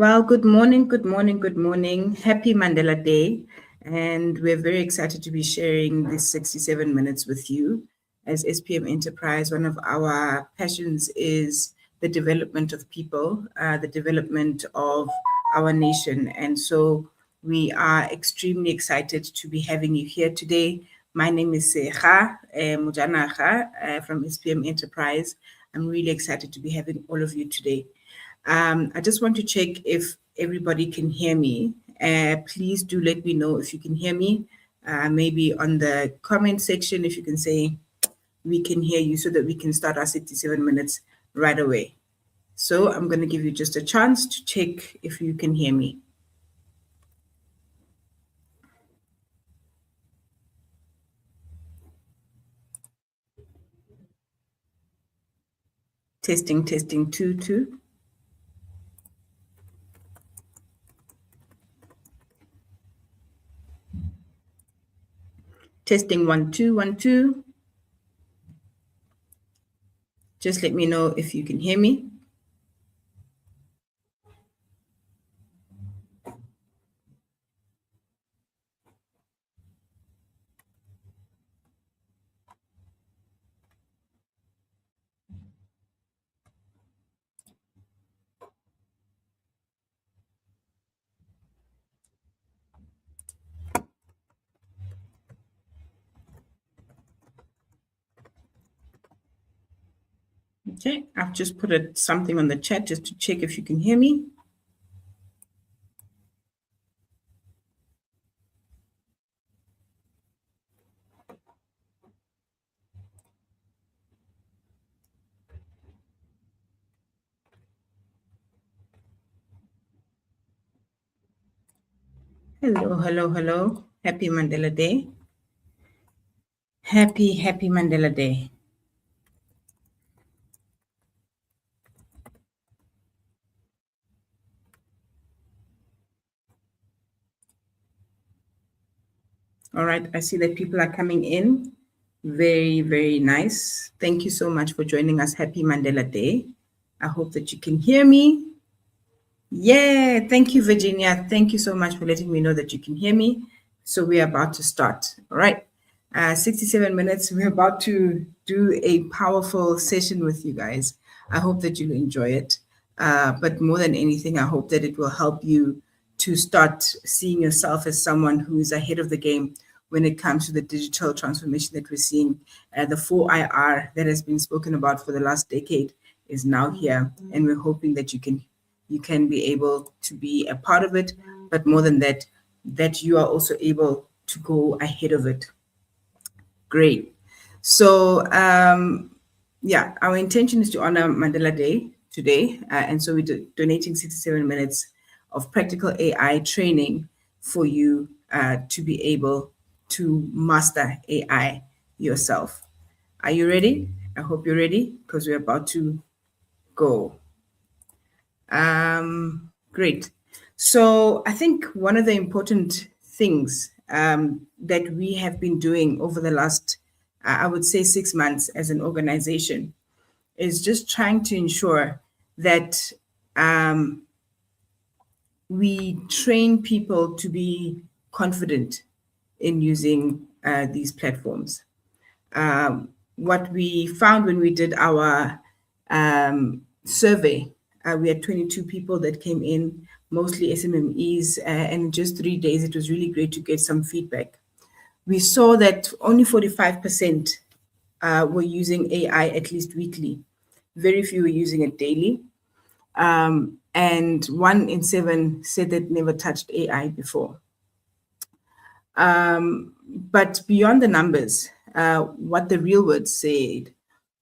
Well, good morning, good morning, good morning. Happy Mandela Day. And we're very excited to be sharing this 67 minutes with you. As SPM Enterprise, one of our passions is the development of people, the development of our nation. And so we are extremely excited to be having you here today. My name is Sekga Mojanaga from SPM Enterprise. I'm really excited to be having all of you today. I just want to check if everybody can hear me. Please do let me know if you can hear me. Maybe on the comment section, if you can say we can hear you so that we can start our 67 minutes right away. So I'm going to give you just a chance to check if you can hear me. Testing, 2. Testing 1 2 1 2. Just let me know if you can hear me. Okay, I've just put something on the chat just to check if you can hear me. Hello, hello, hello. Happy Mandela Day. Happy Mandela Day. All right, I see that people are coming in. Very, very nice. Thank you so much for joining us. Happy Mandela Day. I hope that you can hear me. Yeah, thank you, Virginia. Thank you so much for letting me know that you can hear me. So we are about to start. All right, 67 minutes. We're about to do a powerful session with you guys. I hope that you'll enjoy it. But more than anything, I hope that it will help you to start seeing yourself as someone who is ahead of the game when it comes to the digital transformation that we're seeing. The 4IR that has been spoken about for the last decade is now here, and we're hoping that you can be able to be a part of it, but more than that, that you are also able to go ahead of it. Great. So, yeah, our intention is to honor Mandela Day today. And so we're donating 67 minutes of practical AI training for you to be able to master AI yourself. Are you ready? I hope you're ready because we're about to go. Great. So I think one of the important things that we have been doing over the last, I would say, 6 months as an organization is just trying to ensure that we train people to be confident in using these platforms. What we found when we did our survey, we had 22 people that came in, mostly SMMEs, and in just 3 days, it was really great to get some feedback. We saw that only 45% were using AI at least weekly. Very few were using it daily. And 1 in 7 said they'd never touched AI before. But beyond the numbers, what the real words said,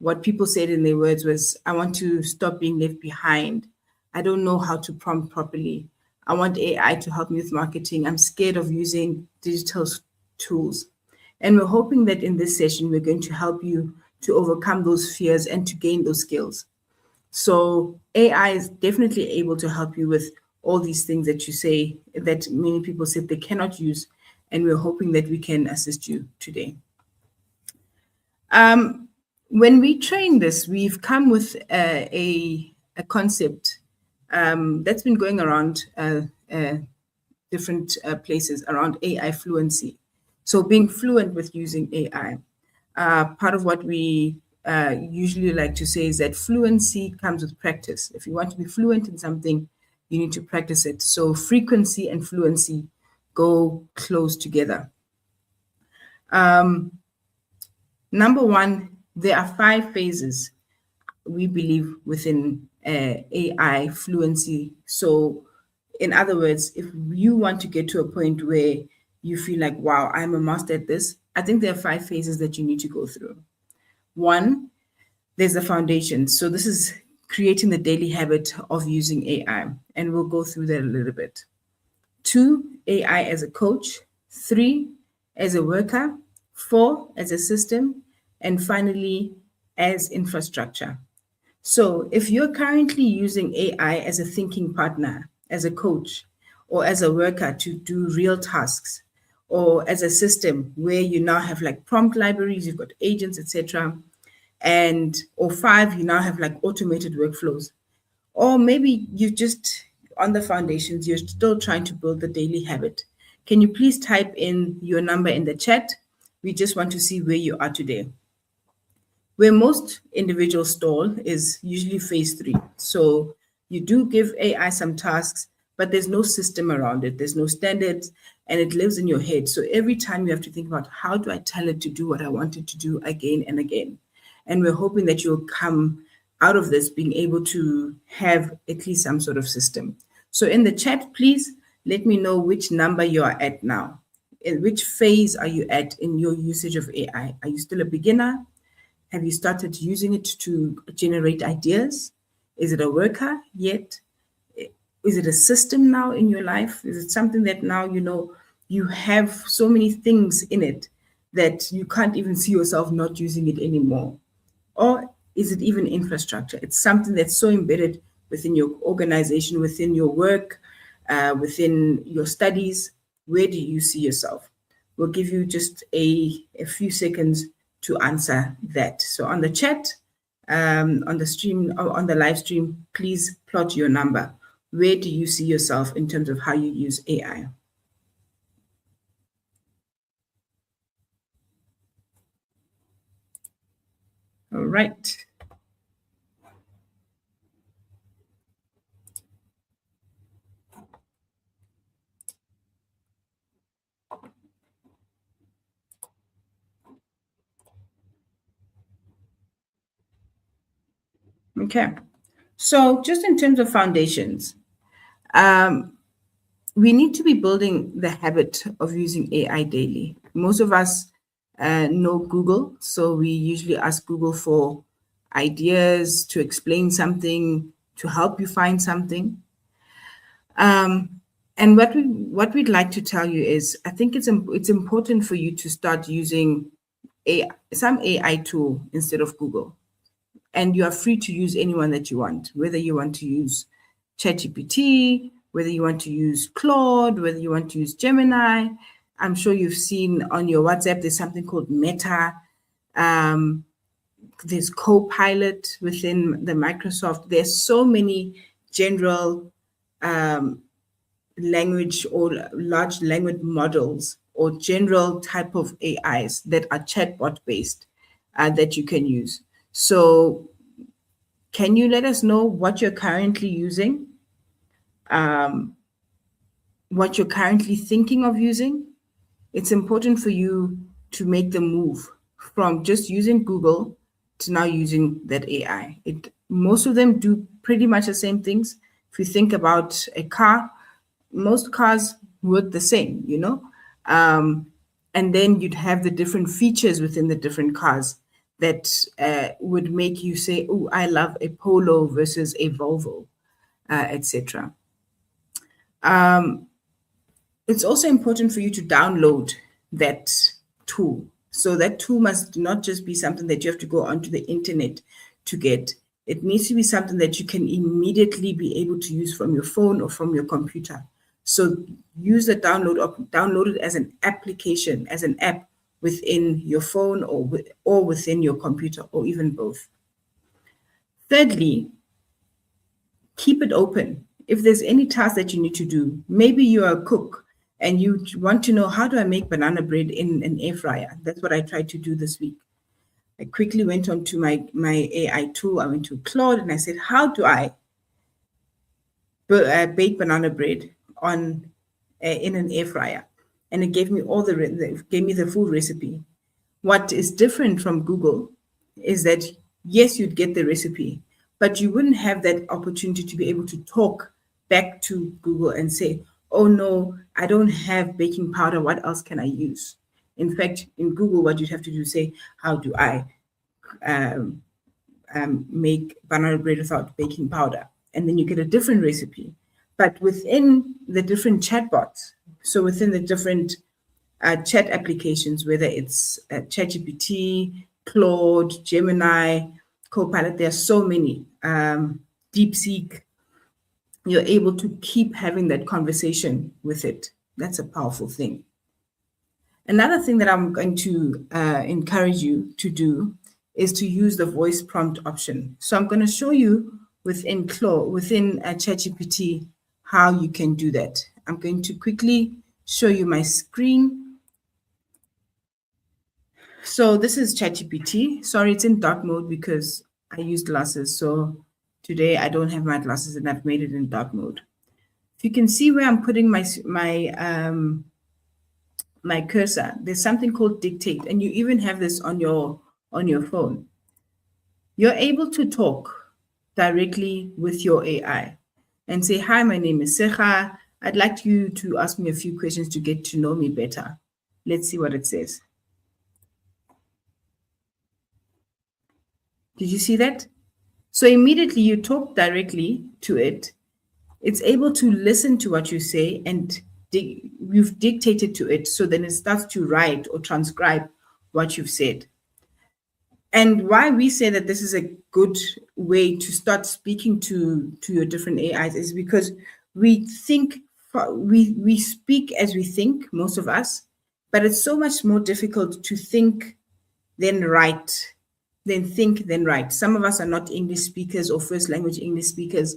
what people said in their words was, I want to stop being left behind. I don't know how to prompt properly. I want AI to help me with marketing. I'm scared of using digital tools. And we're hoping that in this session, we're going to help you to overcome those fears and to gain those skills. So AI is definitely able to help you with all these things that you say that many people said they cannot use. And we're hoping that we can assist you today. When we train this, we've come with a concept that's been going around different places around AI fluency. So being fluent with using AI. Part of what we usually like to say is that fluency comes with practice. If you want to be fluent in something, you need to practice it. So frequency and fluency go close together. Number one, there are 5 phases we believe within AI fluency. So, in other words, if you want to get to a point where you feel like, wow, I'm a master at this, I think there are 5 phases that you need to go through. One, there's the foundation. So, this is creating the daily habit of using AI, and we'll go through that a little bit. 2, AI as a coach. 3, as a worker. 4, as a system. And finally, as infrastructure. So if you're currently using AI as a thinking partner, as a coach, or as a worker to do real tasks, or as a system where you now have like prompt libraries, you've got agents, etc., and or 5, you now have like automated workflows, or maybe you just on the foundations, you're still trying to build the daily habit. Can you please type in your number in the chat? We just want to see where you are today. Where most individuals stall is usually phase 3. So you do give AI some tasks, but there's no system around it. There's no standards, and it lives in your head. So every time you have to think about, how do I tell it to do what I want it to do again and again? And we're hoping that you'll come out of this being able to have at least some sort of system. So in the chat, please let me know which number you are at now. In which phase are you at in your usage of AI? Are you still a beginner? Have you started using it to generate ideas? Is it a worker yet? Is it a system now in your life? Is it something that now you have so many things in it that you can't even see yourself not using it anymore? Or is it even infrastructure? It's something that's so embedded within your organization, within your work, within your studies. Where do you see yourself? We'll give you just a few seconds to answer that. So on the chat, on the stream, or on the live stream, please plot your number. Where do you see yourself in terms of how you use AI? All right. Okay. So just in terms of foundations, we need to be building the habit of using AI daily. Most of us know Google, so we usually ask Google for ideas, to explain something, to help you find something. And what we'd like to tell you is, I think it's important for you to start using some AI tool instead of Google. And you are free to use anyone that you want, whether you want to use ChatGPT, whether you want to use Claude, whether you want to use Gemini. I'm sure you've seen on your WhatsApp, there's something called Meta. There's Copilot within the Microsoft. There's so many general language or large language models or general type of AIs that are chatbot based that you can use. So can you let us know what you're currently using? What you're currently thinking of using? It's important for you to make the move from just using Google to now using that AI. Most of them do pretty much the same things. If you think about a car, most cars work the same, and then you'd have the different features within the different cars that would make you say, oh, I love a Polo versus a Volvo, etc. It's also important for you to download that tool. So that tool must not just be something that you have to go onto the internet to get. It needs to be something that you can immediately be able to use from your phone or from your computer. So use the download it as an application, as an app within your phone or within your computer, or even both. Thirdly, keep it open. If there's any task that you need to do, maybe you're a cook and you want to know, how do I make banana bread in an air fryer? That's what I tried to do this week. I quickly went on to my AI tool. I went to Claude and I said, how do I bake banana bread on in an air fryer? And it gave me gave me the full recipe. What is different from Google is that, yes, you'd get the recipe, but you wouldn't have that opportunity to be able to talk back to Google and say, oh no, I don't have baking powder. What else can I use? In fact, in Google, what you'd have to do is say, how do I make banana bread without baking powder? And then you get a different recipe. But within the different chatbots, so within the different chat applications, whether it's ChatGPT, Claude, Gemini, Copilot, there are so many, DeepSeek, you're able to keep having that conversation with it. That's a powerful thing. Another thing that I'm going to encourage you to do is to use the voice prompt option. So I'm going to show you within ChatGPT how you can do that. I'm going to quickly show you my screen. So this is ChatGPT. Sorry, it's in dark mode because I use glasses. So today I don't have my glasses and I've made it in dark mode. If you can see where I'm putting my cursor, there's something called dictate, and you even have this on your phone. You're able to talk directly with your AI and say, hi, my name is Sekga. I'd like you to ask me a few questions to get to know me better. Let's see what it says. Did you see that? So immediately you talk directly to it. It's able to listen to what you say, and you've dictated to it. So then it starts to write or transcribe what you've said. And why we say that this is a good way to start speaking to your different AIs is because we speak as we think, most of us, but it's so much more difficult to think then write, then think then write. Some of us are not English speakers or first language English speakers,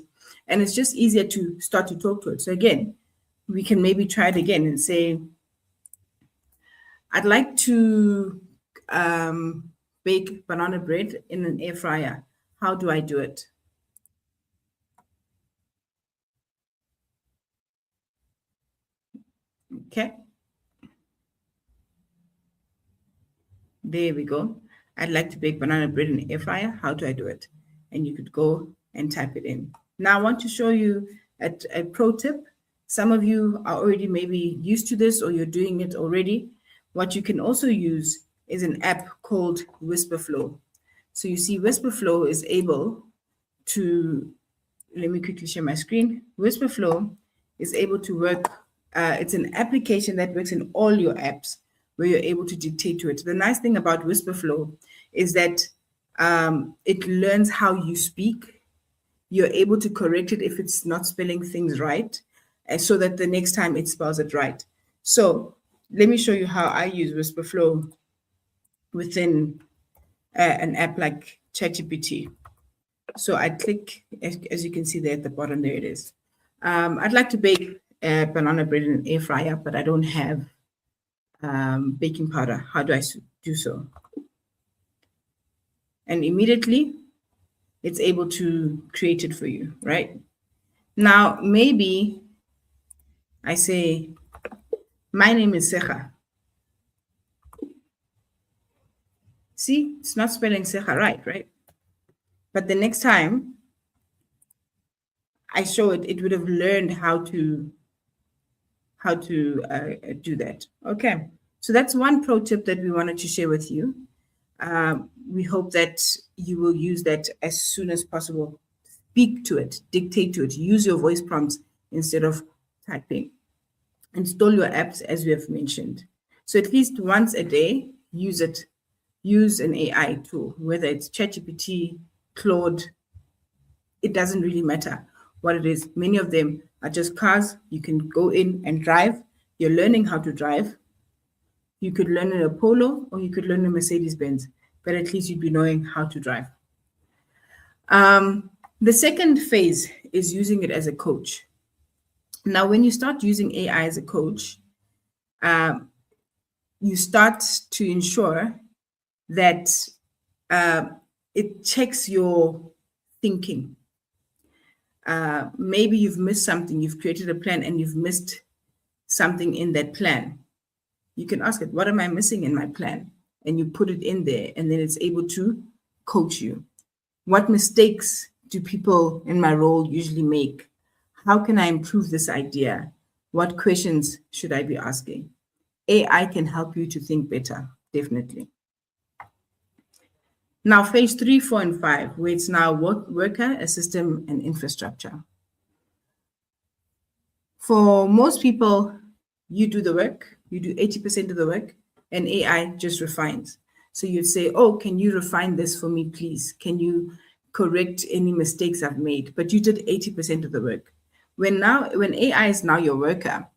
and it's just easier to start to talk to it. So again, we can maybe try it again and say, I'd like to bake banana bread in an air fryer. How do I do it? Okay. There we go. I'd like to bake banana bread in an air fryer. How do I do it? And you could go and type it in. Now I want to show you a pro tip. Some of you are already maybe used to this or you're doing it already. What you can also use is an app called Whisperflow. So you see Whisperflow is able to, let me quickly share my screen. Whisperflow is able to work, it's an application that works in all your apps where you're able to dictate to it. The nice thing about Whisperflow is that it learns how you speak. You're able to correct it if it's not spelling things right, so that the next time it spells it right. So let me show you how I use Whisperflow within an app like ChatGPT. So I click, as you can see there at the bottom, there it is. I'd like to bake banana bread in an air fryer, but I don't have baking powder. How do I do so? And immediately it's able to create it for you, right? Now, maybe I say, my name is Sekga. See, it's not spelling Sekga right? But the next time I show it, it would have learned how to do that. Okay, so that's one pro tip that we wanted to share with you. We hope that you will use that as soon as possible. Speak to it, dictate to it, use your voice prompts instead of typing. Install your apps, as we have mentioned. So at least once a day, use it. Use an AI tool, whether it's ChatGPT, Claude, it doesn't really matter what it is. Many of them are just cars. You can go in and drive. You're learning how to drive. You could learn in a Polo or you could learn a Mercedes-Benz, but at least you'd be knowing how to drive. The second phase is using it as a coach. Now, when you start using AI as a coach, you start to ensure that it checks your thinking. Maybe you've missed something, you've created a plan and you've missed something in that plan. You can ask it, what am I missing in my plan? And you put it in there, and then it's able to coach you. What mistakes do people in my role usually make? How can I improve this idea? What questions should I be asking? AI can help you to think better, definitely. Now, phase 3, 4, and 5, where it's now worker, a system, and infrastructure. For most people, you do the work, you do 80% of the work, and AI just refines. So you'd say, oh, can you refine this for me, please? Can you correct any mistakes I've made? But you did 80% of the work. When AI is now your worker,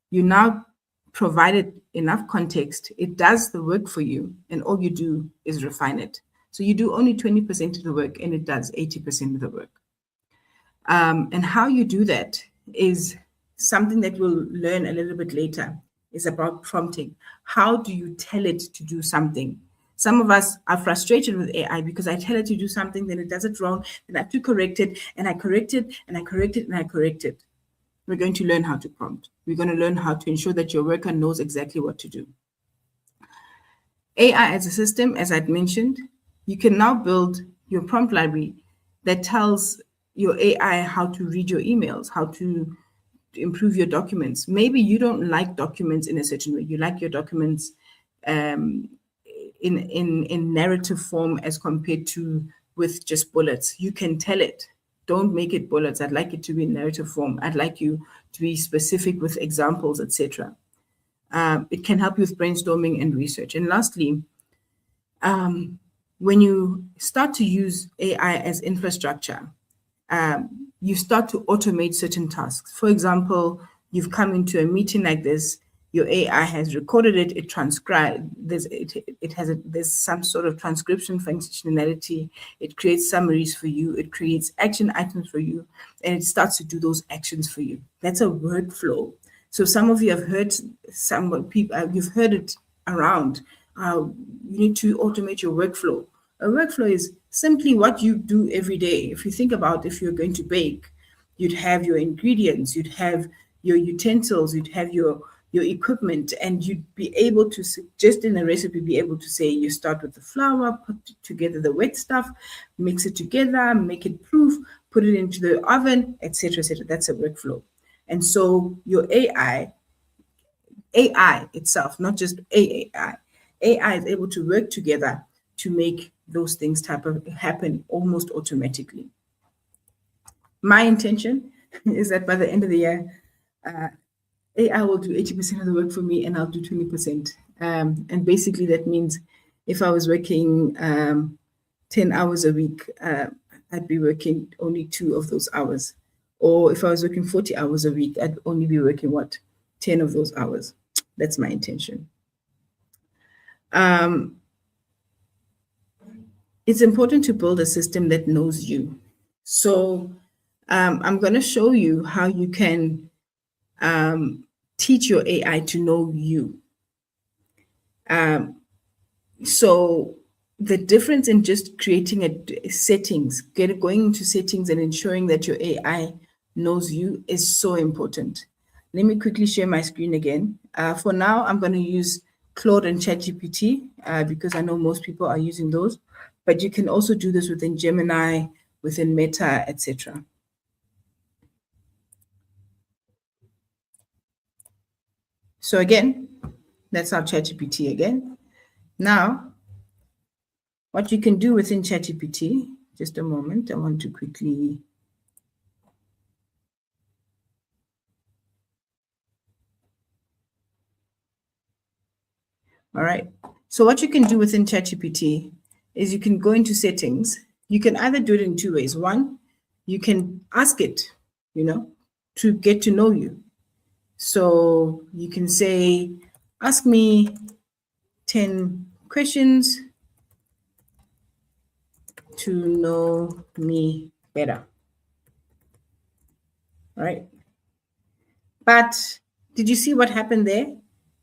you now provided enough context, it does the work for you, and all you do is refine it. So you do only 20% of the work, and it does 80% of the work. And how you do that is something that we'll learn a little bit later, is about prompting. How do you tell it to do something? Some of us are frustrated with AI because I tell it to do something, then it does it wrong, then I have to correct it, and I correct it, and I correct it, and I correct it. We're going to learn how to prompt. We're going to learn how to ensure that your worker knows exactly what to do. AI as a system, as I'd mentioned, you can now build your prompt library that tells your AI how to read your emails, how to improve your documents. Maybe you don't like documents in a certain way. You like your documents in narrative form as compared to with just bullets. You can tell it, don't make it bullets. I'd like it to be in narrative form. I'd like you to be specific with examples, etc. It can help you with brainstorming and research. And lastly, when you start to use AI as infrastructure, you start to automate certain tasks. For example, you've come into a meeting like this, your AI has recorded it, it transcribed, there's some sort of transcription functionality, it creates summaries for you, it creates action items for you, and it starts to do those actions for you. That's a workflow. So some of you have heard, you've heard it around. You need to automate your workflow. A workflow is simply what you do every day. If you think about if you're going to bake, you'd have your ingredients, you'd have your utensils, you'd have your equipment, and you'd be able to, just in a recipe, be able to say, you start with the flour, put together the wet stuff, mix it together, make it proof, put it into the oven, etc., etc. That's a workflow. And so your AI itself, not just AI is able to work together to make those things happen almost automatically. My intention is that by the end of the year, AI will do 80% of the work for me and I'll do 20%. And basically that means if I was working 10 hours a week, I'd be working only 2 of those hours. Or if I was working 40 hours a week, I'd only be working 10 of those hours. That's my intention. It's important to build a system that knows you. So I'm going to show you how you can teach your AI to know you. So the difference in just creating settings, going into settings and ensuring that your AI knows you is so important. Let me quickly share my screen again. For now, I'm going to use Claude and ChatGPT because I know most people are using those, but you can also do this within Gemini, within Meta, etc. So again, that's our ChatGPT again. Now, what you can do within ChatGPT, just a moment, I want to quickly. All right. So what you can do within ChatGPT is you can go into settings. You can either do it in 2 ways. One, you can ask it, to get to know you. So you can say, ask me 10 questions to know me better. All right. But did you see what happened there?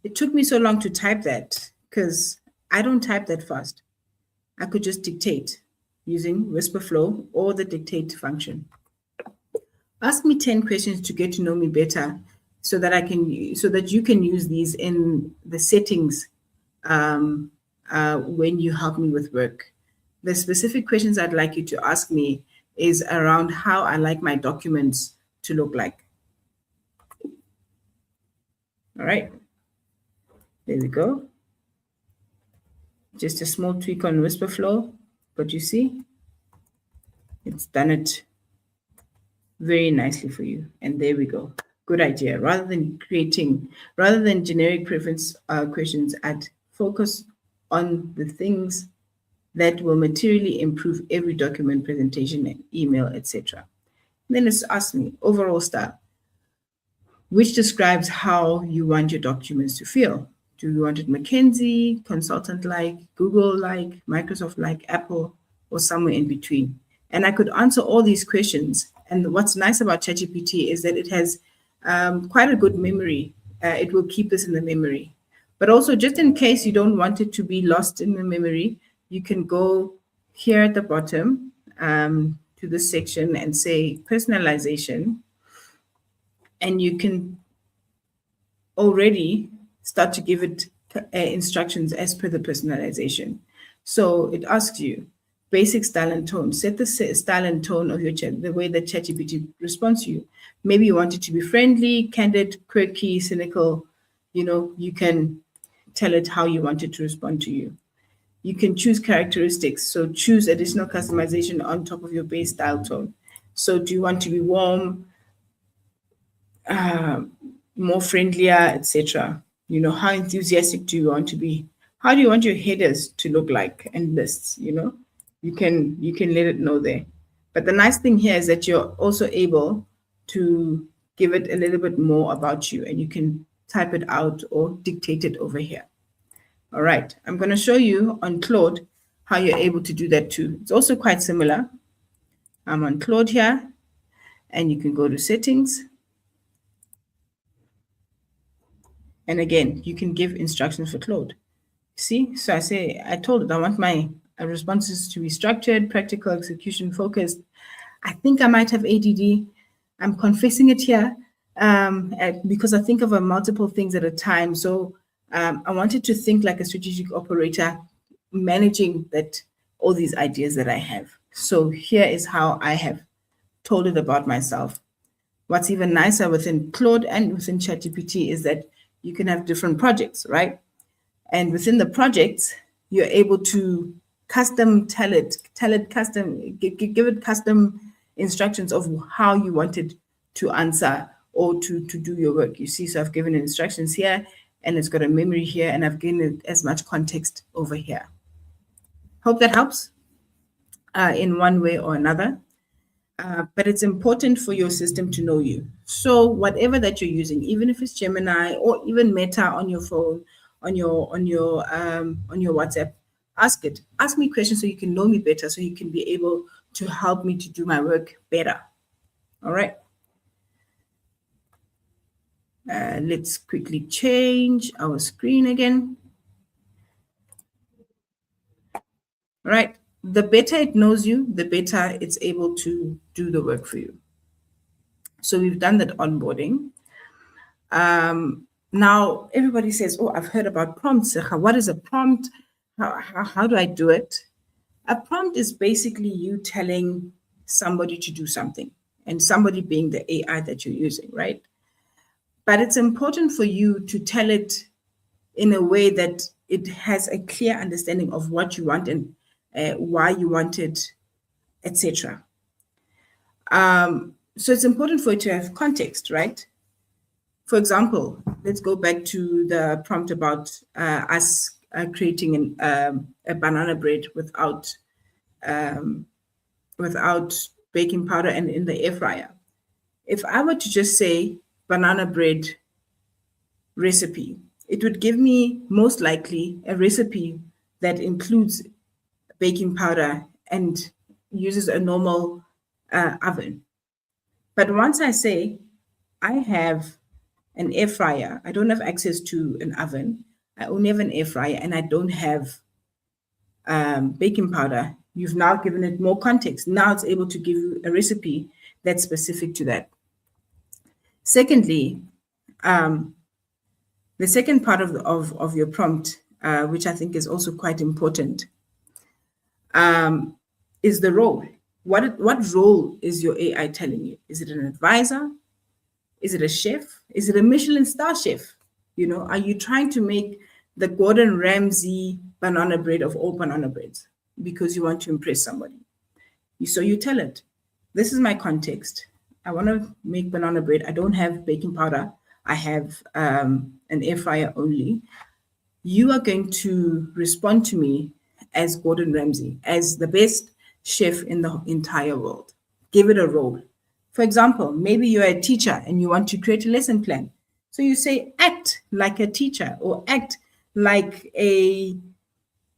It took me so long to type that because I don't type that fast. I could just dictate using Whisper Flow or the dictate function. Ask me 10 questions to get to know me better so that you can use these in the settings when you help me with work. The specific questions I'd like you to ask me is around how I like my documents to look like. All right, there we go. Just a small tweak on Whisper Flow, but you see, it's done it very nicely for you. And there we go. Good idea. Rather than generic preference questions, I'd focus on the things that will materially improve every document, presentation, email, etc. Then it's ask me overall style, which describes how you want your documents to feel. Do you want it McKinsey, consultant-like, Google-like, Microsoft-like, Apple, or somewhere in between? And I could answer all these questions. And what's nice about ChatGPT is that it has quite a good memory. It will keep this in the memory. But also, just in case you don't want it to be lost in the memory, you can go here at the bottom to this section and say personalization. And you can already start to give it instructions as per the personalization. So it asks you, basic style and tone. Set the style and tone of your chat, the way that ChatGPT responds to you. Maybe you want it to be friendly, candid, quirky, cynical. You can tell it how you want it to respond to you. You can choose characteristics. So choose additional customization on top of your base style tone. So do you want to be warm, more friendlier, etc.? How enthusiastic do you want to be? How do you want your headers to look like and lists? You can let it know there. But the nice thing here is that you're also able to give it a little bit more about you, and you can type it out or dictate it over here. All right, I'm going to show you on Claude how you're able to do that too. It's also quite similar. I'm on Claude here, and you can go to settings. And again, you can give instructions for Claude. See, so I told it I want my responses to be structured, practical, execution focused. I think I might have ADD. I'm confessing it here because I think of multiple things at a time. So I wanted to think like a strategic operator, managing all these ideas that I have. So here is how I have told it about myself. What's even nicer within Claude and within ChatGPT is that you can have different projects, right? And within the projects, you're able to custom tell it custom, give it custom instructions of how you want it to answer or to do your work. You see, so I've given it instructions here, and it's got a memory here, and I've given it as much context over here. Hope that helps in one way or another. But it's important for your system to know you. So whatever that you're using, even if it's Gemini or even Meta on your phone, on your WhatsApp, ask it. Ask me questions so you can know me better, so you can be able to help me to do my work better. All right. Let's quickly change our screen again. All right. The better it knows you, the better it's able to do the work for you. So we've done that onboarding. Now everybody says, oh, I've heard about prompts. What is a prompt? How do I do it? A prompt is basically you telling somebody to do something, and somebody being the AI that you're using, right? But it's important for you to tell it in a way that it has a clear understanding of what you want and why you want it, etc. So it's important for it to have context, right? For example, let's go back to the prompt about us creating a banana bread without baking powder and in the air fryer. If I were to just say banana bread recipe, it would give me most likely a recipe that includes baking powder and uses a normal oven. But once I say I have an air fryer. I don't have access to an oven. I only have an air fryer and I don't have baking powder. You've now given it more context. Now it's able to give you a recipe that's specific to that. Secondly, the second part of your prompt, which I think is also quite important, is the role. What role is your AI telling you? Is it an advisor? Is it a chef? Is it a Michelin star chef? Are you trying to make the Gordon Ramsay banana bread of all banana breads because you want to impress somebody? So you tell it, this is my context. I want to make banana bread. I don't have baking powder. I have an air fryer only. You are going to respond to me as Gordon Ramsay, as the best chef in the entire world. Give it a role. For example, maybe you're a teacher and you want to create a lesson plan. So you say, act like a teacher or act like a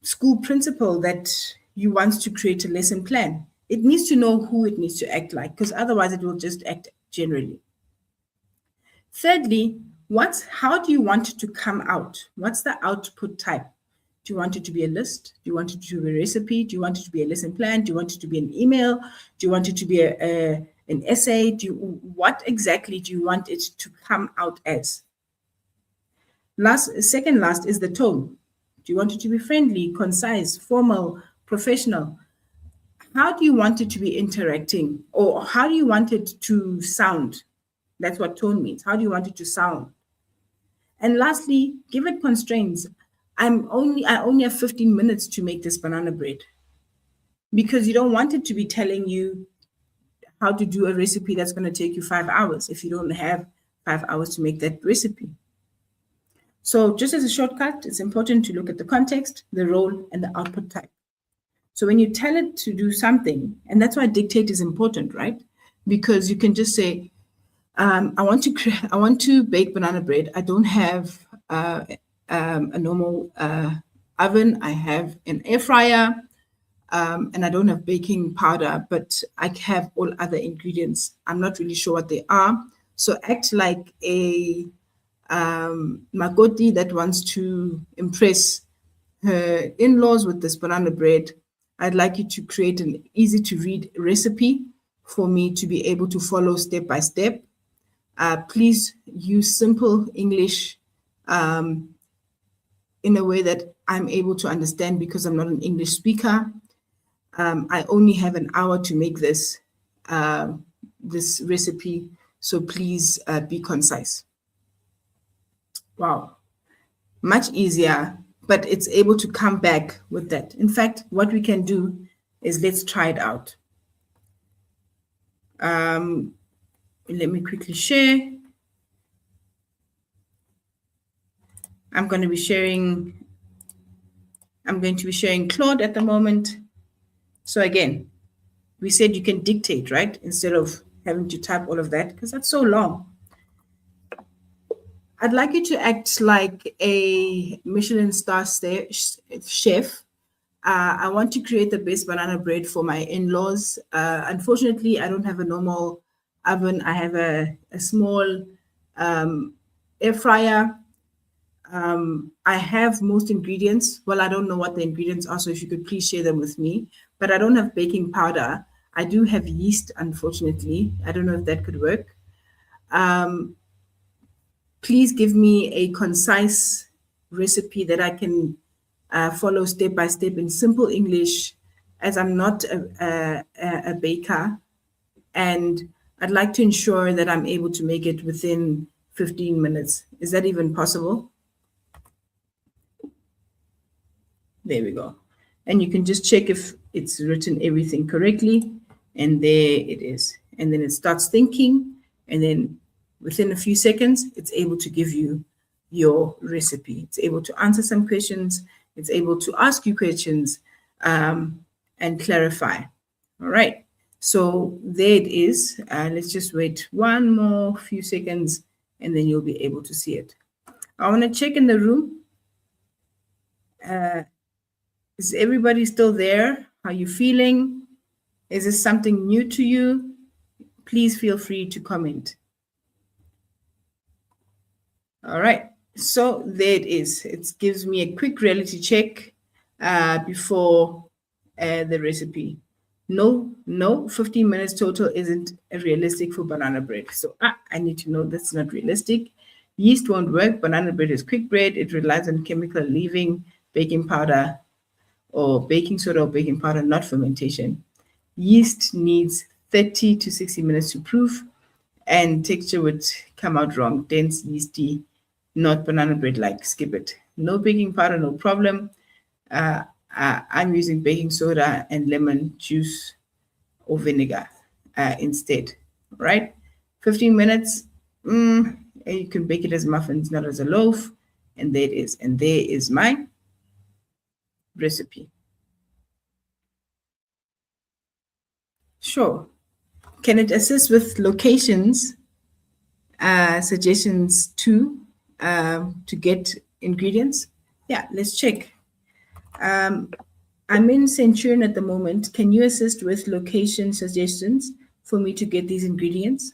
school principal that you want to create a lesson plan. It needs to know who it needs to act like, because otherwise it will just act generally. Thirdly, how do you want it to come out? What's the output type? Do you want it to be a list? Do you want it to be a recipe? Do you want it to be a lesson plan? Do you want it to be an email? Do you want it to be an essay? What exactly do you want it to come out as? Second last is the tone. Do you want it to be friendly, concise, formal, professional? How do you want it to be interacting, or how do you want it to sound? That's what tone means. How do you want it to sound? And lastly, give it constraints. I only have 15 minutes to make this banana bread, because you don't want it to be telling you how to do a recipe that's going to take you 5 hours if you don't have 5 hours to make that recipe. So just as a shortcut, it's important to look at the context, the role, and the output type. So when you tell it to do something, and that's why dictate is important, right? Because you can just say, I want to bake banana bread. I don't have a normal oven. I have an air fryer, and I don't have baking powder, but I have all other ingredients. I'm not really sure what they are. So act like a Magoti that wants to impress her in-laws with this banana bread. I'd like you to create an easy-to-read recipe for me to be able to follow step by step. Please use simple English in a way that I'm able to understand, because I'm not an English speaker. I only have an hour to make this recipe, so please be concise. Wow, much easier, but it's able to come back with that. In fact, what we can do is let's try it out. Let me quickly share. I'm going to be sharing Claude at the moment. So again, we said you can dictate, right? Instead of having to type all of that, because that's so long. I'd like you to act like a Michelin star chef. I want to create the best banana bread for my in-laws. Unfortunately, I don't have a normal oven. I have a small air fryer. I have most ingredients. Well, I don't know what the ingredients are, so if you could please share them with me. But I don't have baking powder. I do have yeast, unfortunately. I don't know if that could work. Please give me a concise recipe that I can follow step by step in simple English, as I'm not a baker. And I'd like to ensure that I'm able to make it within 15 minutes. Is that even possible? There we go. And you can just check if it's written everything correctly. And there it is. And then it starts thinking. And then within a few seconds, it's able to give you your recipe. It's able to answer some questions. It's able to ask you questions and clarify. All right. So there it is. Let's just wait one more few seconds, and then you'll be able to see it. I want to check in the room. Is everybody still there? How are you feeling? Is this something new to you? Please feel free to comment. All right. So there it is. It gives me a quick reality check before the recipe. No, 15 minutes total isn't realistic for banana bread. So I need to know that's not realistic. Yeast won't work. Banana bread is quick bread. It relies on chemical leaving, baking powder, or baking soda or baking powder, not fermentation. Yeast needs 30 to 60 minutes to proof, and texture would come out wrong, dense, yeasty, not banana bread like. Skip it. No baking powder, no problem. I'm using baking soda and lemon juice or vinegar instead, right? 15 minutes, and you can bake it as muffins, not as a loaf. And there it is. And there is my recipe. Sure. Can it assist with locations, suggestions too, to get ingredients? Yeah, let's check. I'm in Centurion at the moment. Can you assist with location suggestions for me to get these ingredients?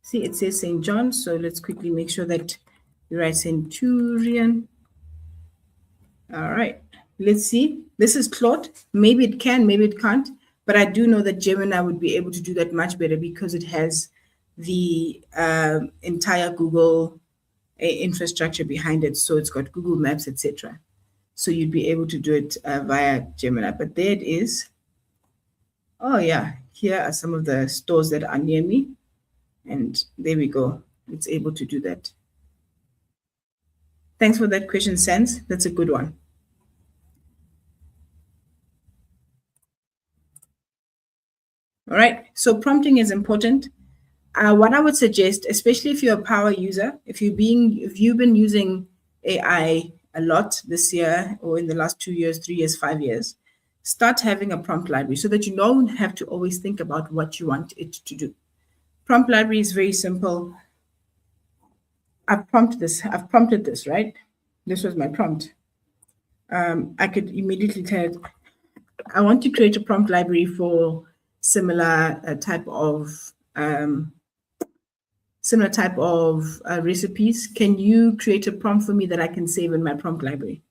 See, it says St. John, so let's quickly make sure that we write Centurion. All right, let's see. This is Claude. Maybe it can, maybe it can't, but I do know that Gemini would be able to do that much better because it has the entire Google infrastructure behind it. So it's got Google Maps, etc. So you'd be able to do it via Gemini. But there it is. Oh yeah, here are some of the stores that are near me. And there we go. It's able to do that. Thanks for that question, Sense. That's a good one. All right. So prompting is important. What I would suggest, especially if you're a power user, if you've been using AI a lot this year or in the last 2 years, 3 years, 5 years, start having a prompt library so that you don't have to always think about what you want it to do. Prompt library is very simple. I've prompted this, right? This was my prompt. I could immediately tell it, I want to create a prompt library for similar type of recipes. Can you create a prompt for me that I can save in my prompt library?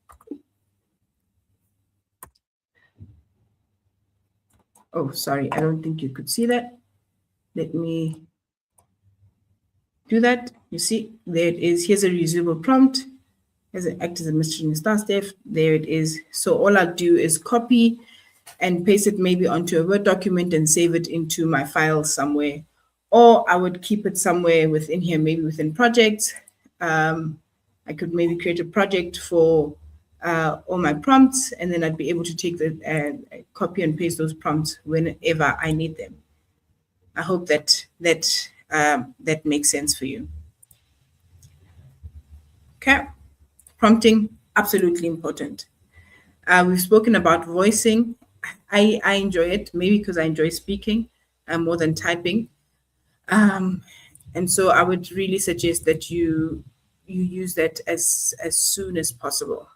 Oh, sorry, I don't think you could see that. Let me do that. You see, there it is. Here's a reusable prompt. As an act as a mystery in star staff. There it is. So all I'll do is copy and paste it maybe onto a Word document and save it into my file somewhere. Or I would keep it somewhere within here, maybe within projects. I could maybe create a project for all my prompts, and then I'd be able to take the copy and paste those prompts whenever I need them. I hope that makes sense for you. Okay, prompting, absolutely important. We've spoken about voicing. I enjoy it, maybe because I enjoy speaking more than typing. And so I would really suggest that you use that as soon as possible.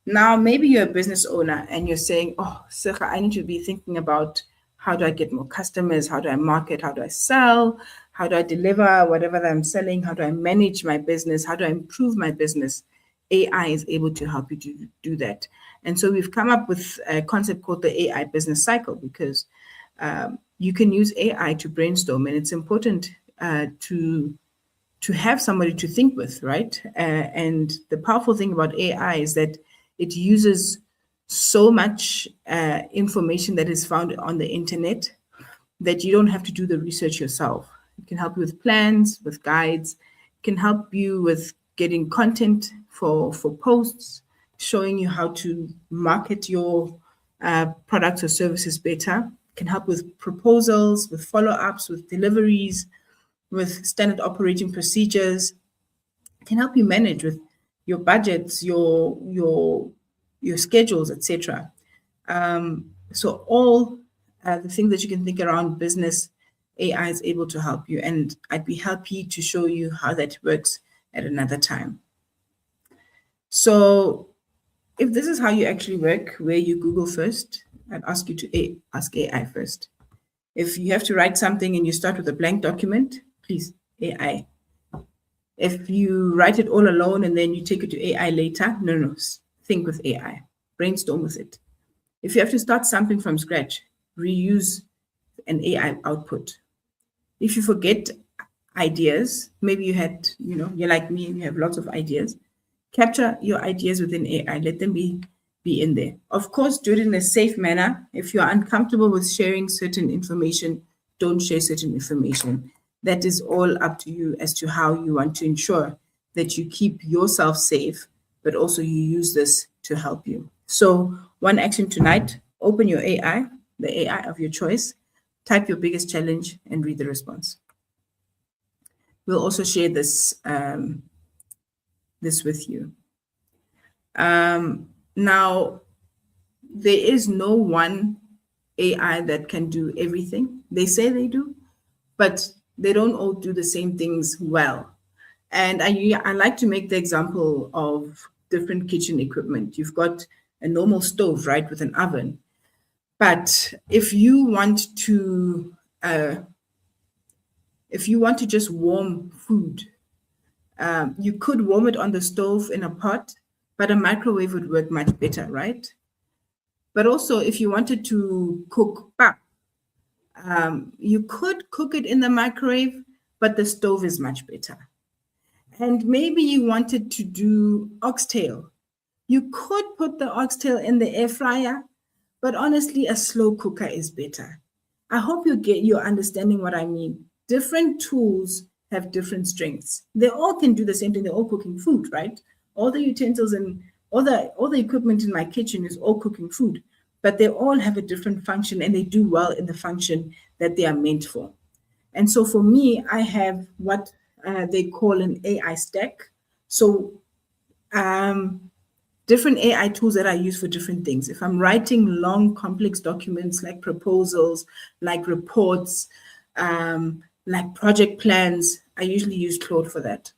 Now, maybe you're a business owner and you're saying, oh, Sekga, I need to be thinking about how do I get more customers? How do I market? How do I sell? How do I deliver whatever that I'm selling? How do I manage my business? How do I improve my business? AI is able to help you to do that. And so we've come up with a concept called the AI business cycle because you can use AI to brainstorm, and it's important to have somebody to think with, right? And the powerful thing about AI is that it uses so much information that is found on the internet that you don't have to do the research yourself. It can help you with plans, with guides, it can help you with getting content for posts, showing you how to market your products or services better. It can help with proposals, with follow-ups, with deliveries, with standard operating procedures. It can help you manage with your budgets, your schedules, etc. So all the things that you can think around business, AI is able to help you, and I'd be happy to show you how that works at another time. So if this is how you actually work, where you Google first, I'd ask you to ask AI first. If you have to write something and you start with a blank document, please AI. If you write it all alone and then you take it to AI later, no. Think with AI. Brainstorm with it. If you have to start something from scratch, reuse an AI output. If you forget ideas, maybe you had, you're like me and you have lots of ideas, capture your ideas within AI. Let them be in there. Of course, do it in a safe manner. If you're uncomfortable with sharing certain information, don't share certain information. That is all up to you as to how you want to ensure that you keep yourself safe, but also you use this to help you. So one action tonight, open your AI, the AI of your choice, type your biggest challenge and read the response. We'll also share this, this with you. Now, there is no one AI that can do everything. They say they do, but they don't all do the same things well. And I like to make the example of different kitchen equipment. You've got a normal stove, right, with an oven. But if you want to just warm food, you could warm it on the stove in a pot, but a microwave would work much better, right? But also, if you wanted to cook pap, you could cook it in the microwave, but the stove is much better. And maybe you wanted to do oxtail. You could put the oxtail in the air fryer, but honestly, a slow cooker is better. I hope you're understanding what I mean. Different tools have different strengths. They all can do the same thing. They're all cooking food, right? All the utensils and all the equipment in my kitchen is all cooking food, but they all have a different function and they do well in the function that they are meant for. And so for me, I have what they call an AI stack. So different AI tools that I use for different things. If I'm writing long, complex documents like proposals, like reports, like project plans, I usually use Claude for that.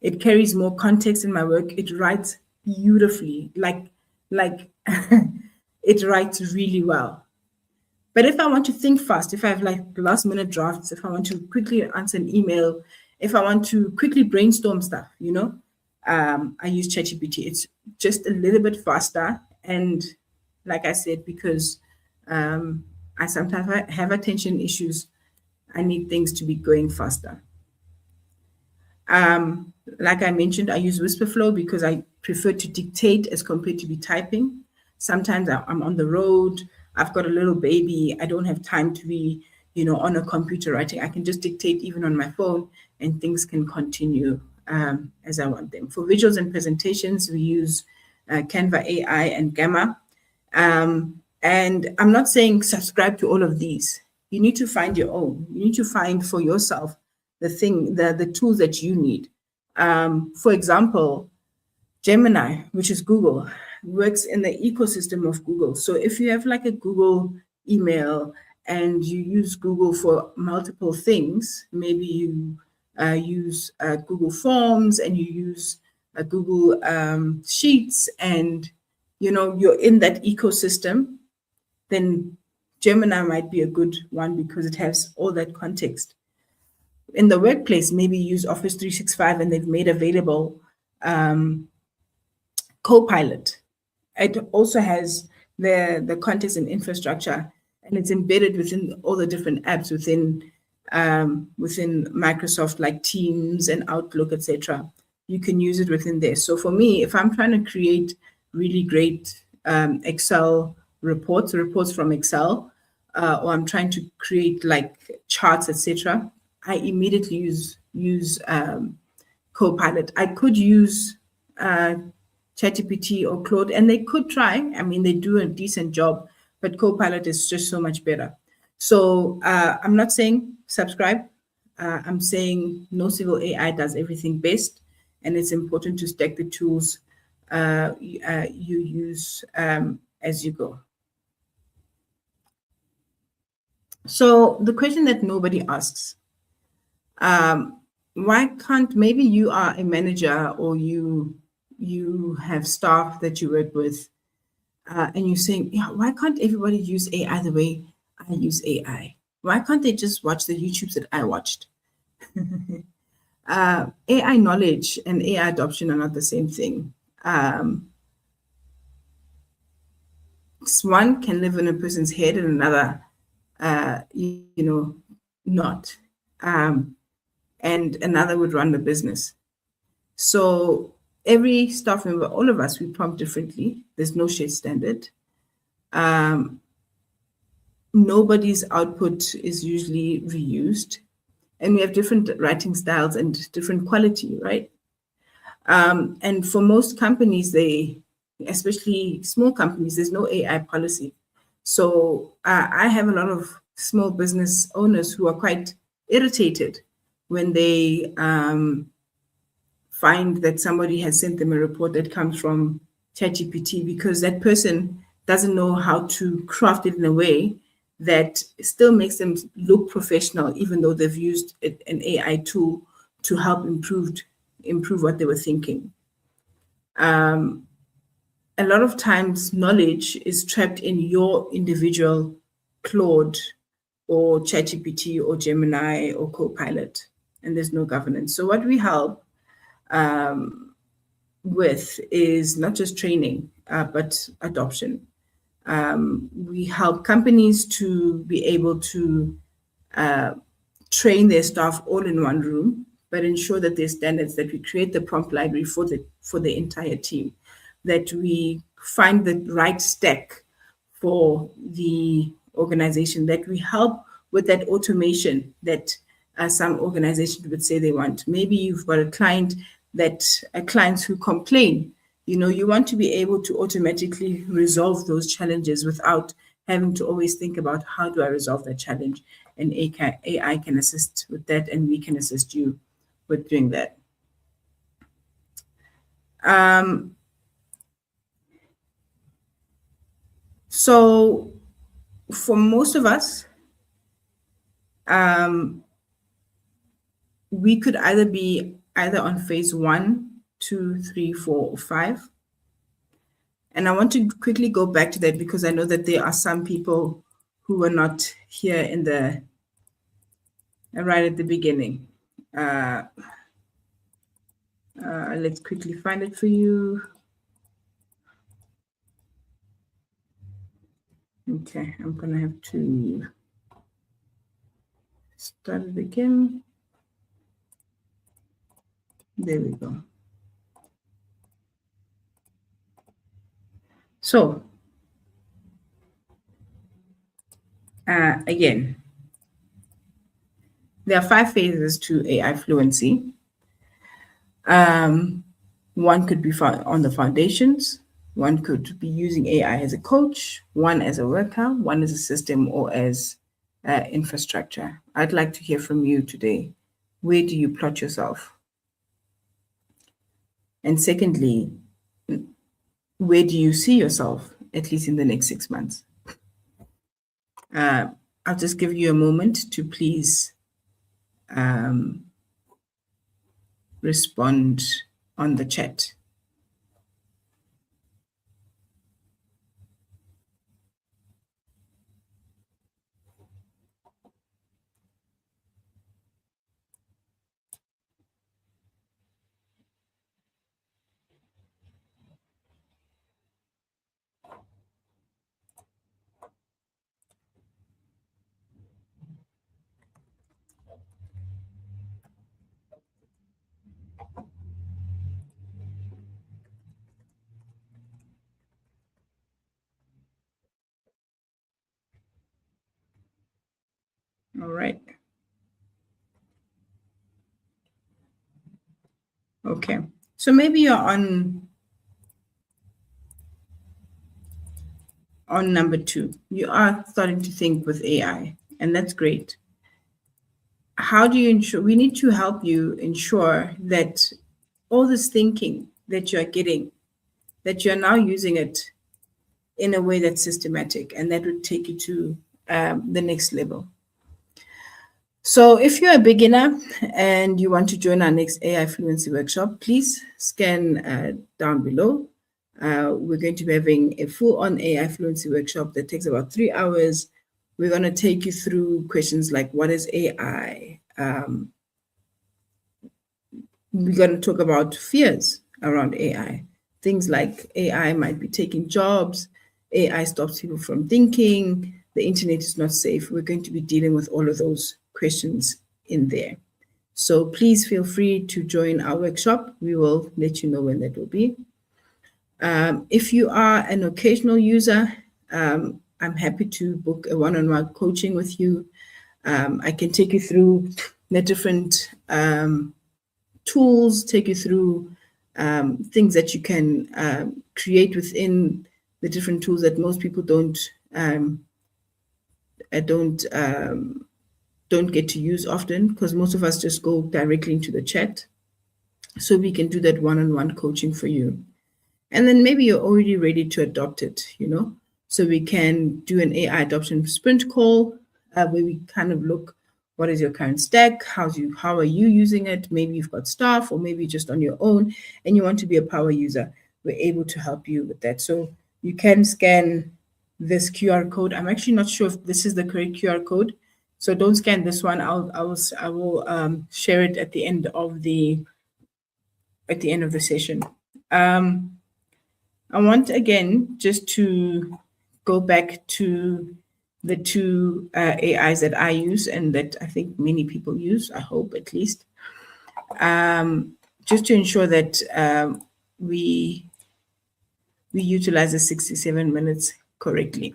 It carries more context in my work. It writes beautifully, like it writes really well. But if I want to think fast, if I have like last minute drafts, if I want to quickly answer an email, if I want to quickly brainstorm stuff, I use ChatGPT. It's just a little bit faster. And like I said, because I sometimes have attention issues, I need things to be going faster. Like I mentioned, I use Whisperflow because I prefer to dictate as compared to be typing. Sometimes I'm on the road, I've got a little baby, I don't have time to be, on a computer writing. I can just dictate even on my phone and things can continue as I want them. For visuals and presentations, we use Canva AI and Gamma. And I'm not saying subscribe to all of these. You need to find your own. You need to find for yourself the tools that you need. For example, Gemini, which is Google, works in the ecosystem of Google. So if you have like a Google email and you use Google for multiple things, maybe you use Google Forms and you use Google Sheets and you're in that ecosystem, then Gemini might be a good one because it has all that context. In the workplace, maybe use Office 365 and they've made available Copilot. It also has the context and infrastructure, and it's embedded within all the different apps within Microsoft, like Teams and Outlook, etc. You can use it within there. So for me, if I'm trying to create really great Excel reports from Excel, or I'm trying to create like charts, etc., I immediately use Copilot. I could use ChatGPT or Claude, and they could try. I mean, they do a decent job, but Copilot is just so much better. So I'm not saying subscribe. I'm saying no single AI does everything best, and it's important to stack the tools you use as you go. So the question that nobody asks, why can't, maybe you are a manager or you have staff that you work with, and you're saying, yeah, why can't everybody use AI the way I use AI? Why can't they just watch the YouTubes that I watched? AI knowledge and AI adoption are not the same thing. One can live in a person's head and another, not. And another would run the business. So every staff member, all of us, we prompt differently. There's no shared standard. Nobody's output is usually reused. And we have different writing styles and different quality, right? And for most companies, especially small companies, there's no AI policy. So I have a lot of small business owners who are quite irritated when they find that somebody has sent them a report that comes from ChatGPT, because that person doesn't know how to craft it in a way that still makes them look professional, even though they've used an AI tool to help improve what they were thinking. A lot of times knowledge is trapped in your individual Claude or ChatGPT or Gemini or Copilot, and there's no governance. So what we help with is not just training, but adoption. We help companies to be able to train their staff all in one room, but ensure that there's standards, that we create the prompt library for the entire team, that we find the right stack for the organization, that we help with that automation that some organizations would say they want. Maybe you've got clients who complain. You want to be able to automatically resolve those challenges without having to always think about how do I resolve that challenge. And AI can assist with that, and we can assist you with doing that. So for most of us, we could either be on phase 1, 2, 3, 4, or 5. And I want to quickly go back to that because I know that there are some people who were not here in right at the beginning. Let's quickly find it for you. Okay, I'm gonna have to start it again. There we go. So, again, there are 5 phases to AI fluency. One could be on the foundations. One could be using AI as a coach, one as a worker, one as a system, or as infrastructure. I'd like to hear from you today. Where do you plot yourself? And secondly, where do you see yourself, at least in the next 6 months? I'll just give you a moment to please respond on the chat. All right. Okay. So maybe you're on number 2. You are starting to think with AI, and that's great. How do you ensure? We need to help you ensure that all this thinking that you're getting, that you're now using it in a way that's systematic, and that would take you to the next level. So if you're a beginner and you want to join our next AI fluency workshop, please scan down below. We're going to be having a full-on AI fluency workshop that takes about 3 hours We're going to take you through questions like, what is AI? We're going to talk about fears around AI. Things like AI might be taking jobs, AI stops people from thinking, the internet is not safe. We're going to be dealing with all of those questions in there. So please feel free to join our workshop. We will let you know when that will be. If you are an occasional user, I'm happy to book a one-on-one coaching with you. I can take you through the different tools, take you through things that you can create within the different tools that most people don't get to use often, because most of us just go directly into the chat. So we can do that one-on-one coaching for you. And then maybe you're already ready to adopt it, So we can do an AI adoption sprint call where we kind of look, what is your current stack? How are you using it? Maybe you've got staff, or maybe just on your own and you want to be a power user. We're able to help you with that. So you can scan this QR code. I'm actually not sure if this is the correct QR code, so don't scan this one. I will share it at the end of the session. I want again just to go back to the two AIs that I use and that I think many people use, I hope at least, just to ensure that we utilize the 67 minutes correctly.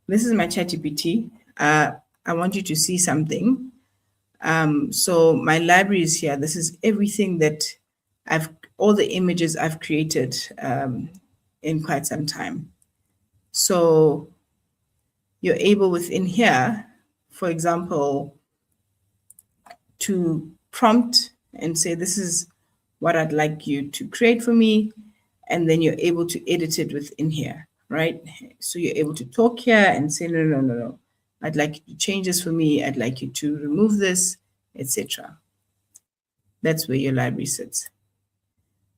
This is my ChatGPT. I want you to see something. So my library is here. This is everything that all the images I've created in quite some time. So you're able within here, for example, to prompt and say, this is what I'd like you to create for me. And then you're able to edit it within here, right? So you're able to talk here and say, no. I'd like you to change this for me. I'd like you to remove this, etc. That's where your library sits.